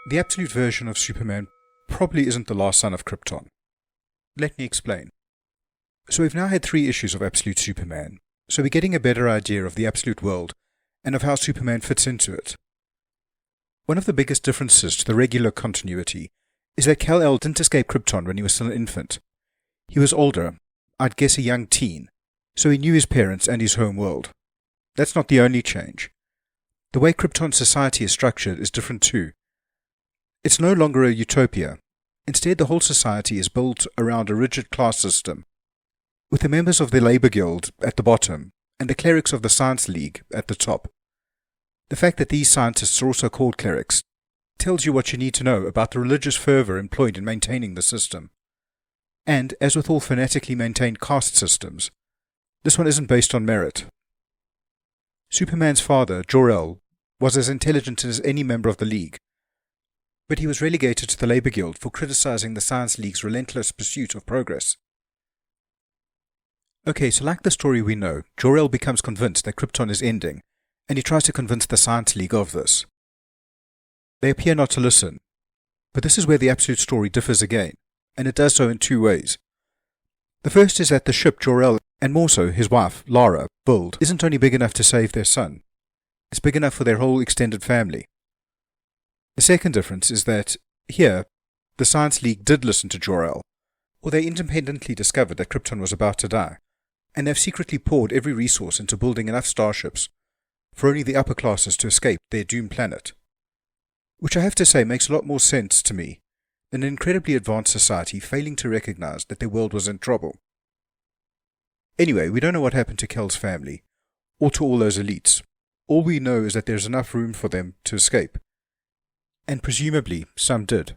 The absolute version of Superman probably isn't the last son of Krypton. Let me explain. So we've now had 3 issues of Absolute Superman, so we're getting a better idea of the absolute world and of how Superman fits into it. One of the biggest differences to the regular continuity is that Kal-El didn't escape Krypton when he was still an infant. He was older, I'd guess a young teen, so he knew his parents and his home world. That's not the only change. The way Krypton society is structured is different too. It's no longer a utopia. Instead, the whole society is built around a rigid class system, with the members of the Labor Guild at the bottom and the clerics of the Science League at the top. The fact that these scientists are also called clerics tells you what you need to know about the religious fervor employed in maintaining the system. And, as with all phonetically maintained caste systems, this one isn't based on merit. Superman's father, Jor-El, was as intelligent as any member of the League, but he was relegated to the Labor Guild for criticizing the Science League's relentless pursuit of progress. Okay, so like the story we know, Jor-El becomes convinced that Krypton is ending, and he tries to convince the Science League of this. They appear not to listen, but this is where the absolute story differs again, and it does so in 2 ways. The first is that the ship Jor-El, and more so his wife, Lara, build, isn't only big enough to save their son, it's big enough for their whole extended family. The second difference is that, here, the Science League did listen to Jor-El, or they independently discovered that Krypton was about to die, and they've secretly poured every resource into building enough starships for only the upper classes to escape their doomed planet. Which I have to say makes a lot more sense to me than an incredibly advanced society failing to recognize that their world was in trouble. Anyway, we don't know what happened to Kel's family, or to all those elites. All we know is that there's enough room for them to escape. And presumably, some did.